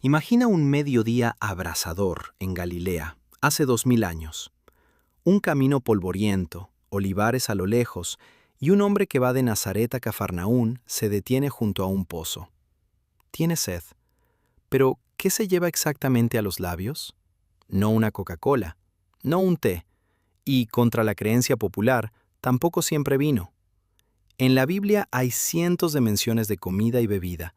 Imagina un mediodía abrasador en Galilea, hace 2000 años. Un camino polvoriento, olivares a lo lejos, y un hombre que va de Nazaret a Cafarnaún se detiene junto a un pozo. Tiene sed. Pero, ¿qué se lleva exactamente a los labios? No una Coca-Cola, no un té, y, contra la creencia popular, tampoco siempre vino. En la Biblia hay cientos de menciones de comida y bebida,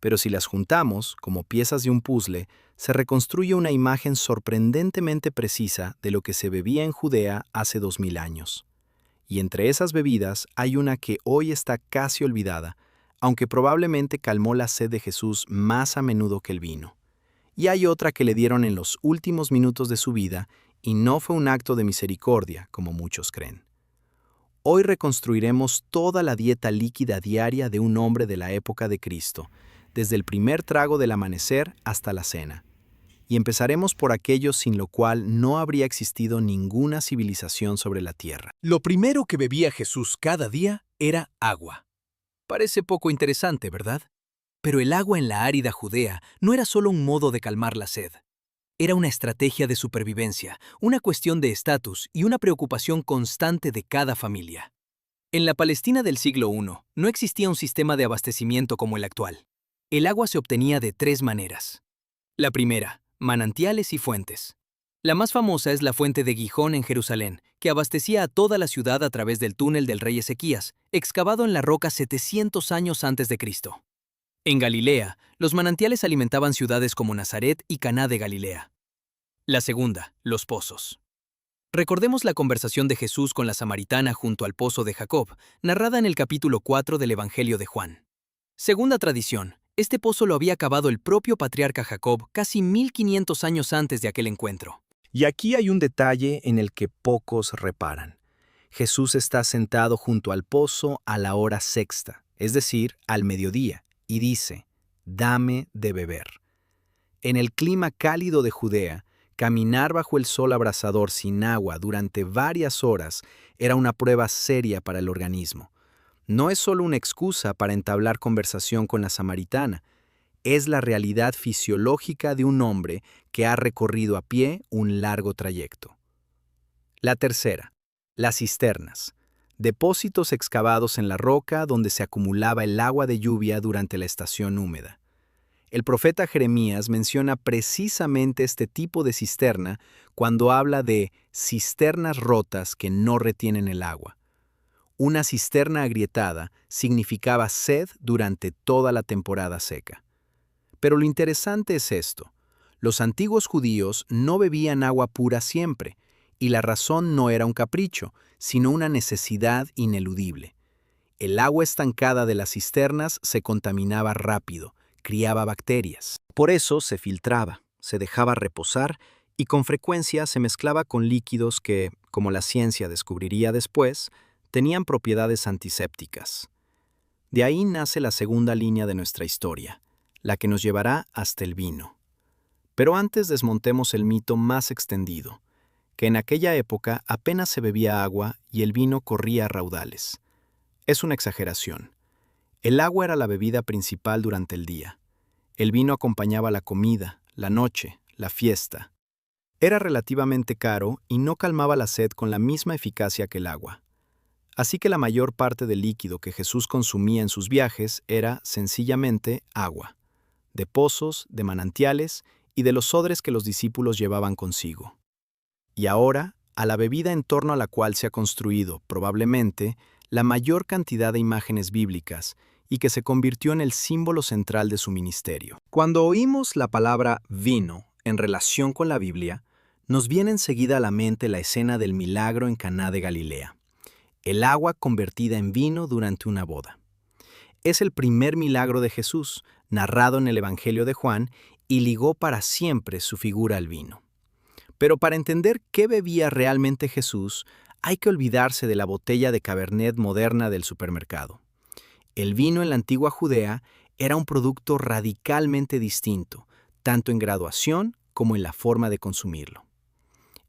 pero si las juntamos, como piezas de un puzzle, se reconstruye una imagen sorprendentemente precisa de lo que se bebía en Judea hace 2000 años. Y entre esas bebidas hay una que hoy está casi olvidada, aunque probablemente calmó la sed de Jesús más a menudo que el vino. Y hay otra que le dieron en los últimos minutos de su vida y no fue un acto de misericordia, como muchos creen. Hoy reconstruiremos toda la dieta líquida diaria de un hombre de la época de Cristo, desde el primer trago del amanecer hasta la cena. Y empezaremos por aquello sin lo cual no habría existido ninguna civilización sobre la tierra. Lo primero que bebía Jesús cada día era agua. Parece poco interesante, ¿verdad? Pero el agua en la árida Judea no era solo un modo de calmar la sed. Era una estrategia de supervivencia, una cuestión de estatus y una preocupación constante de cada familia. En la Palestina del siglo I no existía un sistema de abastecimiento como el actual. El agua se obtenía de tres maneras. La primera, manantiales y fuentes. La más famosa es la fuente de Gijón en Jerusalén, que abastecía a toda la ciudad a través del túnel del rey Ezequías, excavado en la roca 700 años antes de Cristo. En Galilea, los manantiales alimentaban ciudades como Nazaret y Caná de Galilea. La segunda, los pozos. Recordemos la conversación de Jesús con la samaritana junto al pozo de Jacob, narrada en el capítulo 4 del Evangelio de Juan. Según la tradición, este pozo lo había cavado el propio patriarca Jacob casi 1500 años antes de aquel encuentro. Y aquí hay un detalle en el que pocos reparan. Jesús está sentado junto al pozo a la hora sexta, es decir, al mediodía, y dice, «Dame de beber». En el clima cálido de Judea, caminar bajo el sol abrasador sin agua durante varias horas era una prueba seria para el organismo. No es solo una excusa para entablar conversación con la samaritana, es la realidad fisiológica de un hombre que ha recorrido a pie un largo trayecto. La tercera, las cisternas, depósitos excavados en la roca donde se acumulaba el agua de lluvia durante la estación húmeda. El profeta Jeremías menciona precisamente este tipo de cisterna cuando habla de cisternas rotas que no retienen el agua. Una cisterna agrietada significaba sed durante toda la temporada seca. Pero lo interesante es esto. Los antiguos judíos no bebían agua pura siempre, y la razón no era un capricho, sino una necesidad ineludible. El agua estancada de las cisternas se contaminaba rápido, criaba bacterias. Por eso se filtraba, se dejaba reposar y con frecuencia se mezclaba con líquidos que, como la ciencia descubriría después, tenían propiedades antisépticas. De ahí nace la segunda línea de nuestra historia, la que nos llevará hasta el vino. Pero antes desmontemos el mito más extendido, que en aquella época apenas se bebía agua y el vino corría a raudales. Es una exageración. El agua era la bebida principal durante el día. El vino acompañaba la comida, la noche, la fiesta. Era relativamente caro y no calmaba la sed con la misma eficacia que el agua. Así que la mayor parte del líquido que Jesús consumía en sus viajes era, sencillamente, agua, de pozos, de manantiales y de los odres que los discípulos llevaban consigo. Y ahora, a la bebida en torno a la cual se ha construido, probablemente, la mayor cantidad de imágenes bíblicas y que se convirtió en el símbolo central de su ministerio. Cuando oímos la palabra vino en relación con la Biblia, nos viene enseguida a la mente la escena del milagro en Caná de Galilea, el agua convertida en vino durante una boda. Es el primer milagro de Jesús, narrado en el Evangelio de Juan, y ligó para siempre su figura al vino. Pero para entender qué bebía realmente Jesús, hay que olvidarse de la botella de Cabernet moderna del supermercado. El vino en la antigua Judea era un producto radicalmente distinto, tanto en graduación como en la forma de consumirlo.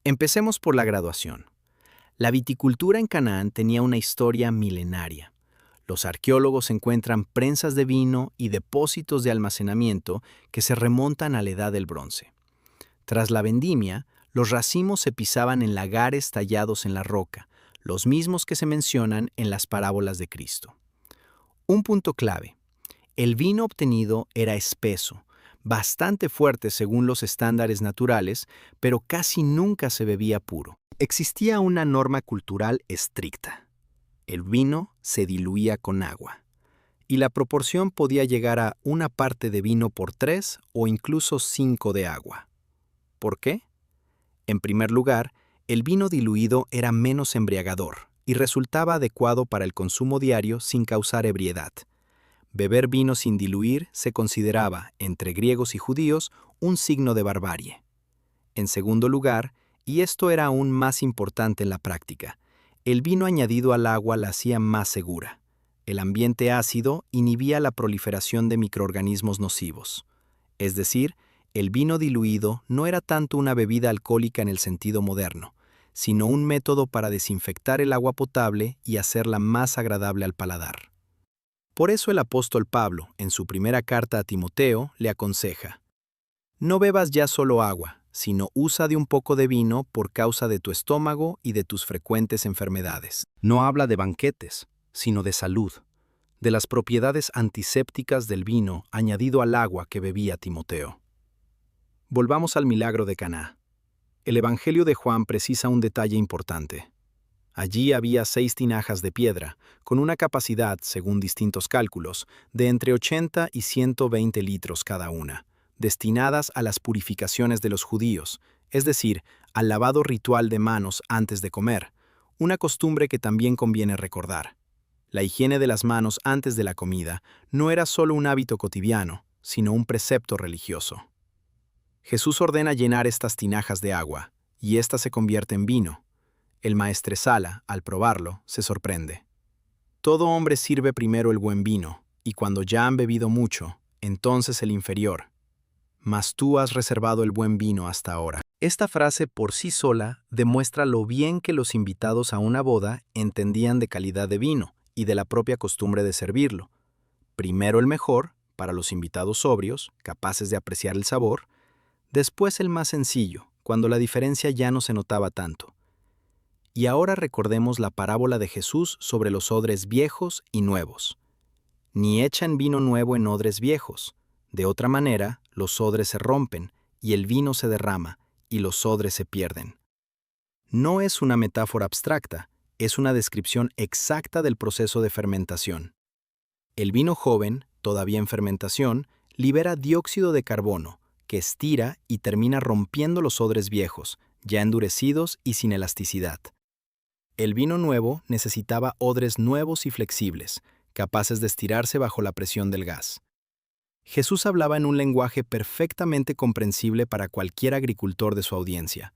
Empecemos por la graduación. La viticultura en Canaán tenía una historia milenaria. Los arqueólogos encuentran prensas de vino y depósitos de almacenamiento que se remontan a la Edad del Bronce. Tras la vendimia, los racimos se pisaban en lagares tallados en la roca, los mismos que se mencionan en las parábolas de Cristo. Un punto clave: el vino obtenido era espeso, bastante fuerte según los estándares naturales, pero casi nunca se bebía puro. Existía una norma cultural estricta. El vino se diluía con agua, y la proporción podía llegar a 1 parte de vino por 3 o incluso 5 de agua. ¿Por qué? En primer lugar, el vino diluido era menos embriagador y resultaba adecuado para el consumo diario sin causar ebriedad. Beber vino sin diluir se consideraba, entre griegos y judíos, un signo de barbarie. En segundo lugar, y esto era aún más importante en la práctica, el vino añadido al agua la hacía más segura. El ambiente ácido inhibía la proliferación de microorganismos nocivos. Es decir, el vino diluido no era tanto una bebida alcohólica en el sentido moderno, sino un método para desinfectar el agua potable y hacerla más agradable al paladar. Por eso el apóstol Pablo, en su primera carta a Timoteo, le aconseja: no bebas ya solo agua, sino usa de un poco de vino por causa de tu estómago y de tus frecuentes enfermedades. No habla de banquetes, sino de salud, de las propiedades antisépticas del vino añadido al agua que bebía Timoteo. Volvamos al milagro de Caná. El Evangelio de Juan precisa un detalle importante. Allí había 6 tinajas de piedra, con una capacidad, según distintos cálculos, de entre 80 y 120 litros cada una, destinadas a las purificaciones de los judíos, es decir, al lavado ritual de manos antes de comer, una costumbre que también conviene recordar. La higiene de las manos antes de la comida no era solo un hábito cotidiano, sino un precepto religioso. Jesús ordena llenar estas tinajas de agua, y ésta se convierte en vino. El maestresala, al probarlo, se sorprende. Todo hombre sirve primero el buen vino, y cuando ya han bebido mucho, entonces el inferior. Mas tú has reservado el buen vino hasta ahora. Esta frase por sí sola demuestra lo bien que los invitados a una boda entendían de calidad de vino y de la propia costumbre de servirlo. Primero el mejor, para los invitados sobrios, capaces de apreciar el sabor, después el más sencillo, cuando la diferencia ya no se notaba tanto. Y ahora recordemos la parábola de Jesús sobre los odres viejos y nuevos. Ni echan vino nuevo en odres viejos. De otra manera, los odres se rompen, y el vino se derrama, y los odres se pierden. No es una metáfora abstracta, es una descripción exacta del proceso de fermentación. El vino joven, todavía en fermentación, libera dióxido de carbono, que estira y termina rompiendo los odres viejos, ya endurecidos y sin elasticidad. El vino nuevo necesitaba odres nuevos y flexibles, capaces de estirarse bajo la presión del gas. Jesús hablaba en un lenguaje perfectamente comprensible para cualquier agricultor de su audiencia.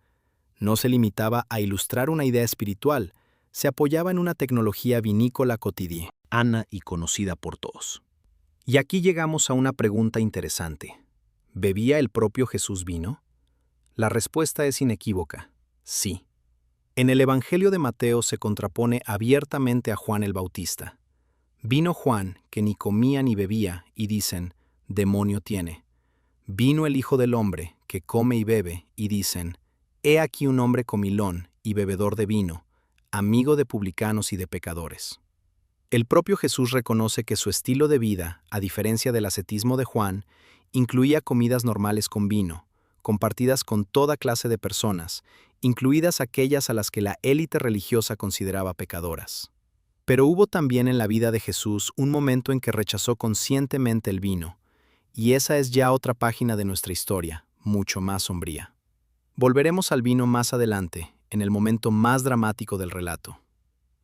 No se limitaba a ilustrar una idea espiritual, se apoyaba en una tecnología vinícola cotidiana y conocida por todos. Y aquí llegamos a una pregunta interesante. ¿Bebía el propio Jesús vino? La respuesta es inequívoca: sí. En el Evangelio de Mateo se contrapone abiertamente a Juan el Bautista. Vino Juan, que ni comía ni bebía, y dicen: demonio tiene. Vino el Hijo del Hombre, que come y bebe, y dicen: he aquí un hombre comilón y bebedor de vino, amigo de publicanos y de pecadores. El propio Jesús reconoce que su estilo de vida, a diferencia del ascetismo de Juan, incluía comidas normales con vino, compartidas con toda clase de personas, incluidas aquellas a las que la élite religiosa consideraba pecadoras. Pero hubo también en la vida de Jesús un momento en que rechazó conscientemente el vino, y esa es ya otra página de nuestra historia, mucho más sombría. Volveremos al vino más adelante, en el momento más dramático del relato.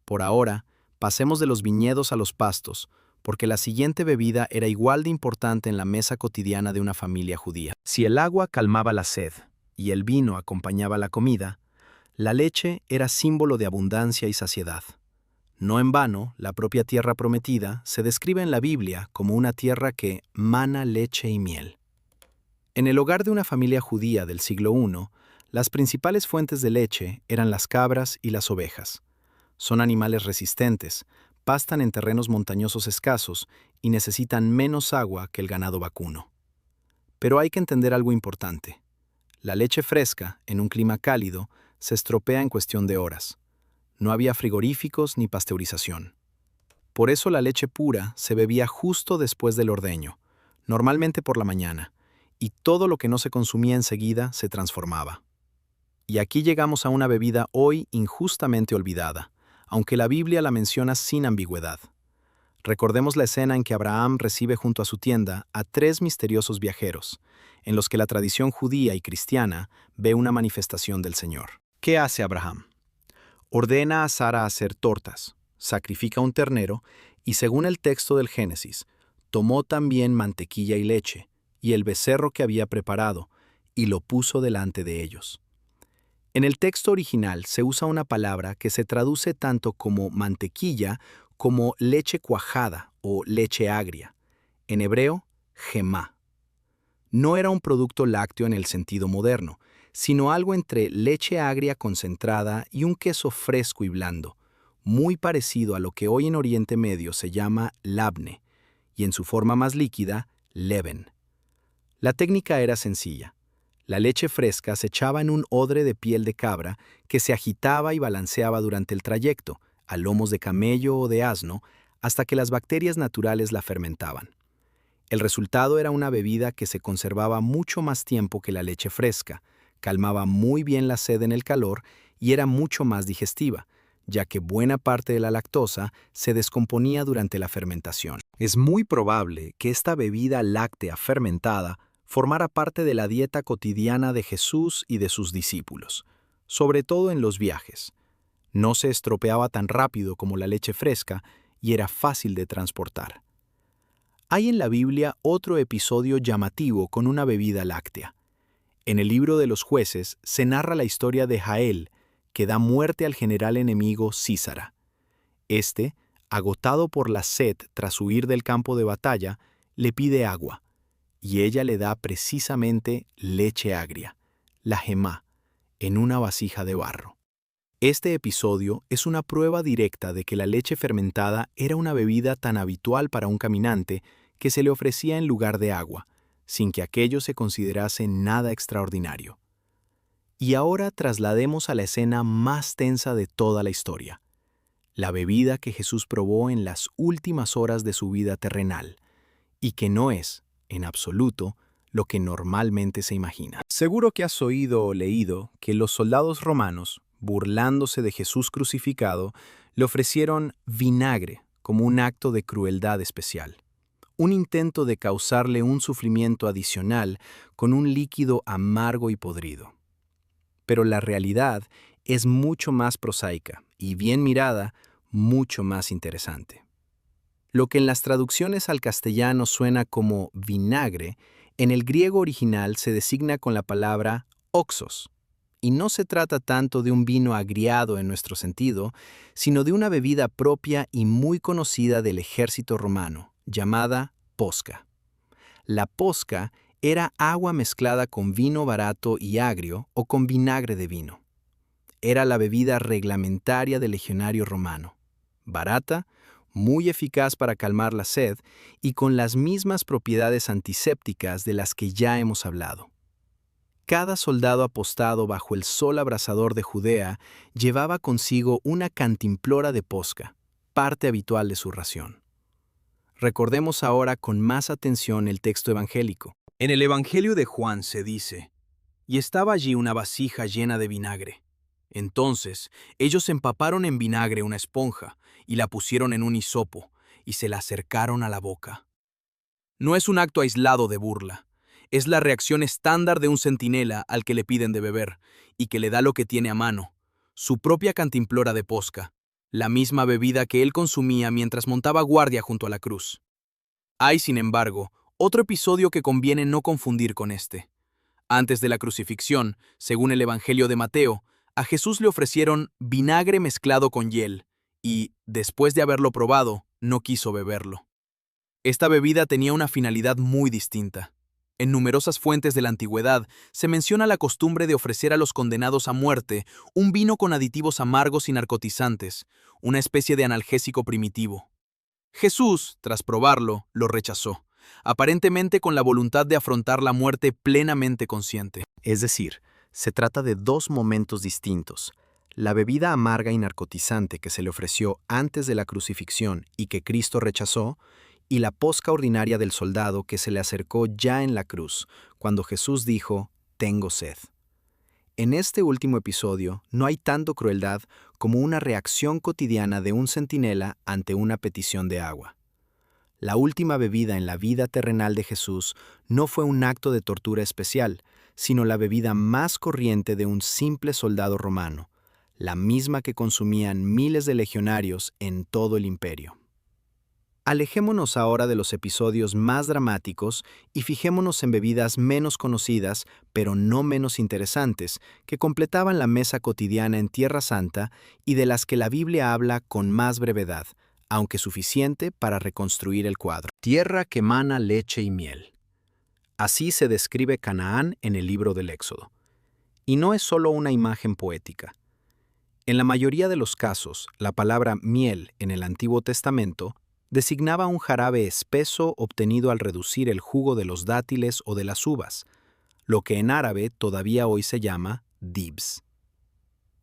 Por ahora, pasemos de los viñedos a los pastos, porque la siguiente bebida era igual de importante en la mesa cotidiana de una familia judía. Si el agua calmaba la sed y el vino acompañaba la comida, la leche era símbolo de abundancia y saciedad. No en vano, la propia tierra prometida se describe en la Biblia como una tierra que mana leche y miel. En el hogar de una familia judía del siglo I, las principales fuentes de leche eran las cabras y las ovejas. Son animales resistentes, pastan en terrenos montañosos escasos y necesitan menos agua que el ganado vacuno. Pero hay que entender algo importante. La leche fresca, en un clima cálido, se estropea en cuestión de horas. No había frigoríficos ni pasteurización. Por eso la leche pura se bebía justo después del ordeño, normalmente por la mañana, y todo lo que no se consumía enseguida se transformaba. Y aquí llegamos a una bebida hoy injustamente olvidada, aunque la Biblia la menciona sin ambigüedad. Recordemos la escena en que Abraham recibe junto a su tienda a 3 misteriosos viajeros, en los que la tradición judía y cristiana ve una manifestación del Señor. ¿Qué hace Abraham? Ordena a Sara hacer tortas, sacrifica un ternero y, según el texto del Génesis, tomó también mantequilla y leche y el becerro que había preparado y lo puso delante de ellos. En el texto original se usa una palabra que se traduce tanto como mantequilla como leche cuajada o leche agria. En hebreo, gemá. No era un producto lácteo en el sentido moderno, sino algo entre leche agria concentrada y un queso fresco y blando, muy parecido a lo que hoy en Oriente Medio se llama labne, y en su forma más líquida, leben. La técnica era sencilla. La leche fresca se echaba en un odre de piel de cabra que se agitaba y balanceaba durante el trayecto, a lomos de camello o de asno, hasta que las bacterias naturales la fermentaban. El resultado era una bebida que se conservaba mucho más tiempo que la leche fresca, calmaba muy bien la sed en el calor y era mucho más digestiva, ya que buena parte de la lactosa se descomponía durante la fermentación. Es muy probable que esta bebida láctea fermentada formara parte de la dieta cotidiana de Jesús y de sus discípulos, sobre todo en los viajes. No se estropeaba tan rápido como la leche fresca y era fácil de transportar. Hay en la Biblia otro episodio llamativo con una bebida láctea. En el libro de los Jueces se narra la historia de Jael, que da muerte al general enemigo Sísara. Este, agotado por la sed tras huir del campo de batalla, le pide agua, y ella le da precisamente leche agria, la gemá, en una vasija de barro. Este episodio es una prueba directa de que la leche fermentada era una bebida tan habitual para un caminante que se le ofrecía en lugar de agua, sin que aquello se considerase nada extraordinario. Y ahora traslademos a la escena más tensa de toda la historia, la bebida que Jesús probó en las últimas horas de su vida terrenal, y que no es, en absoluto, lo que normalmente se imagina. Seguro que has oído o leído que los soldados romanos, burlándose de Jesús crucificado, le ofrecieron vinagre como un acto de crueldad especial, un intento de causarle un sufrimiento adicional con un líquido amargo y podrido. Pero la realidad es mucho más prosaica y, bien mirada, mucho más interesante. Lo que en las traducciones al castellano suena como vinagre, en el griego original se designa con la palabra oxos, y no se trata tanto de un vino agriado en nuestro sentido, sino de una bebida propia y muy conocida del ejército romano, llamada posca. La posca era agua mezclada con vino barato y agrio o con vinagre de vino. Era la bebida reglamentaria del legionario romano, barata, muy eficaz para calmar la sed y con las mismas propiedades antisépticas de las que ya hemos hablado. Cada soldado apostado bajo el sol abrasador de Judea llevaba consigo una cantimplora de posca, parte habitual de su ración. Recordemos ahora con más atención el texto evangélico. En el Evangelio de Juan se dice: «Y estaba allí una vasija llena de vinagre. Entonces ellos empaparon en vinagre una esponja y la pusieron en un hisopo y se la acercaron a la boca». No es un acto aislado de burla. Es la reacción estándar de un centinela al que le piden de beber y que le da lo que tiene a mano, su propia cantimplora de posca, la misma bebida que él consumía mientras montaba guardia junto a la cruz. Hay, sin embargo, otro episodio que conviene no confundir con este. Antes de la crucifixión, según el Evangelio de Mateo, a Jesús le ofrecieron vinagre mezclado con hiel y, después de haberlo probado, no quiso beberlo. Esta bebida tenía una finalidad muy distinta. En numerosas fuentes de la antigüedad se menciona la costumbre de ofrecer a los condenados a muerte un vino con aditivos amargos y narcotizantes, una especie de analgésico primitivo. Jesús, tras probarlo, lo rechazó, aparentemente con la voluntad de afrontar la muerte plenamente consciente. Es decir, se trata de dos momentos distintos. La bebida amarga y narcotizante que se le ofreció antes de la crucifixión y que Cristo rechazó, y la posca ordinaria del soldado que se le acercó ya en la cruz, cuando Jesús dijo, «Tengo sed». En este último episodio no hay tanto crueldad como una reacción cotidiana de un centinela ante una petición de agua. La última bebida en la vida terrenal de Jesús no fue un acto de tortura especial, sino la bebida más corriente de un simple soldado romano, la misma que consumían miles de legionarios en todo el imperio. Alejémonos ahora de los episodios más dramáticos y fijémonos en bebidas menos conocidas, pero no menos interesantes, que completaban la mesa cotidiana en Tierra Santa y de las que la Biblia habla con más brevedad, aunque suficiente para reconstruir el cuadro. Tierra que emana leche y miel. Así se describe Canaán en el libro del Éxodo. Y no es solo una imagen poética. En la mayoría de los casos, la palabra miel en el Antiguo Testamento designaba un jarabe espeso obtenido al reducir el jugo de los dátiles o de las uvas, lo que en árabe todavía hoy se llama dibs.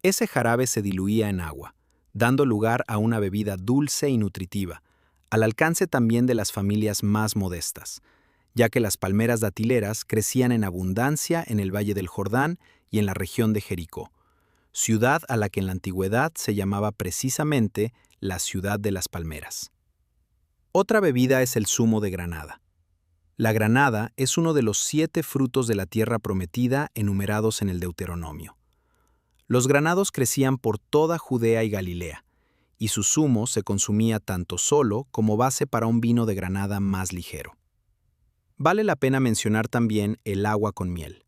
Ese jarabe se diluía en agua, dando lugar a una bebida dulce y nutritiva, al alcance también de las familias más modestas, ya que las palmeras datileras crecían en abundancia en el Valle del Jordán y en la región de Jericó, ciudad a la que en la antigüedad se llamaba precisamente la ciudad de las palmeras. Otra bebida es el zumo de granada. La granada es uno de los 7 frutos de la tierra prometida enumerados en el Deuteronomio. Los granados crecían por toda Judea y Galilea, y su zumo se consumía tanto solo como base para un vino de granada más ligero. Vale la pena mencionar también el agua con miel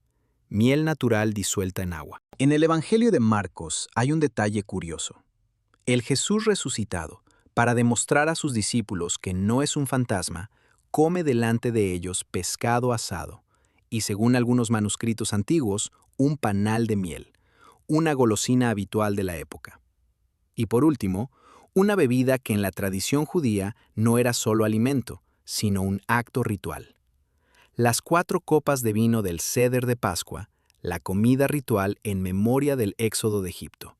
natural disuelta en agua. En el Evangelio de Marcos hay un detalle curioso. El Jesús resucitado, para demostrar a sus discípulos que no es un fantasma, come delante de ellos pescado asado y, según algunos manuscritos antiguos, un panal de miel, una golosina habitual de la época. Y por último, una bebida que en la tradición judía no era solo alimento, sino un acto ritual. Las 4 copas de vino del Seder de Pascua, la comida ritual en memoria del éxodo de Egipto.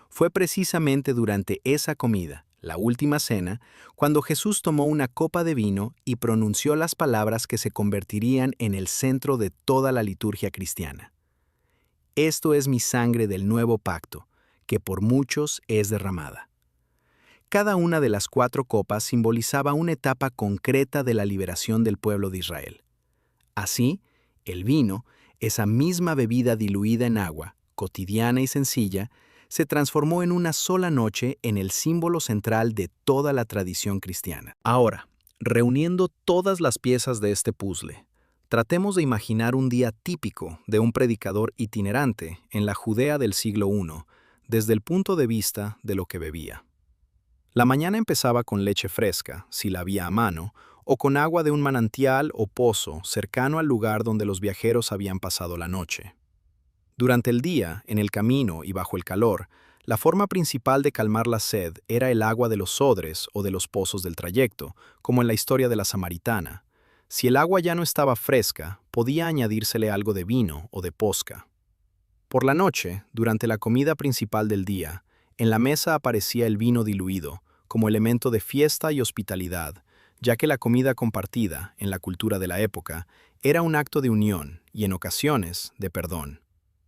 Fue precisamente durante esa comida, la última cena, cuando Jesús tomó una copa de vino y pronunció las palabras que se convertirían en el centro de toda la liturgia cristiana. Esto es mi sangre del nuevo pacto, que por muchos es derramada. Cada una de las 4 copas simbolizaba una etapa concreta de la liberación del pueblo de Israel. Así, el vino, esa misma bebida diluida en agua, cotidiana y sencilla, se transformó en una sola noche en el símbolo central de toda la tradición cristiana. Ahora, reuniendo todas las piezas de este puzzle, tratemos de imaginar un día típico de un predicador itinerante en la Judea del siglo I, desde el punto de vista de lo que bebía. La mañana empezaba con leche fresca, si la había a mano, o con agua de un manantial o pozo cercano al lugar donde los viajeros habían pasado la noche. Durante el día, en el camino y bajo el calor, la forma principal de calmar la sed era el agua de los odres o de los pozos del trayecto, como en la historia de la samaritana. Si el agua ya no estaba fresca, podía añadírsele algo de vino o de posca. Por la noche, durante la comida principal del día, en la mesa aparecía el vino diluido, como elemento de fiesta y hospitalidad, ya que la comida compartida, en la cultura de la época, era un acto de unión y, en ocasiones, de perdón.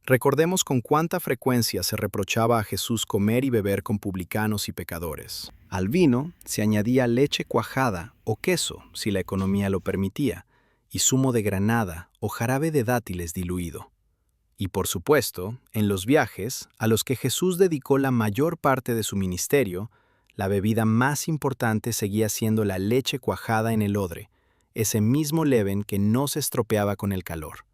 Recordemos con cuánta frecuencia se reprochaba a Jesús comer y beber con publicanos y pecadores. Al vino se añadía leche cuajada o queso, si la economía lo permitía, y zumo de granada o jarabe de dátiles diluido. Y por supuesto, en los viajes, a los que Jesús dedicó la mayor parte de su ministerio, la bebida más importante seguía siendo la leche cuajada en el odre, ese mismo levain que no se estropeaba con el calor.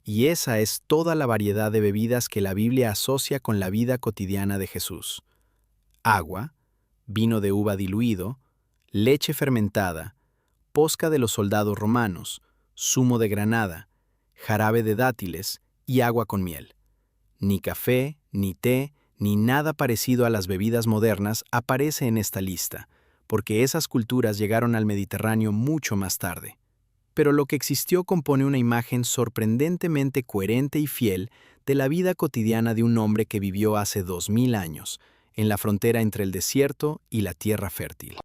Y esa es toda la variedad de bebidas que la Biblia asocia con la vida cotidiana de Jesús. Agua, vino de uva diluido, leche fermentada, posca de los soldados romanos, zumo de granada, jarabe de dátiles y agua con miel. Ni café, ni té, ni nada parecido a las bebidas modernas aparece en esta lista, porque esas culturas llegaron al Mediterráneo mucho más tarde. Pero lo que existió compone una imagen sorprendentemente coherente y fiel de la vida cotidiana de un hombre que vivió hace 2000 años, en la frontera entre el desierto y la tierra fértil.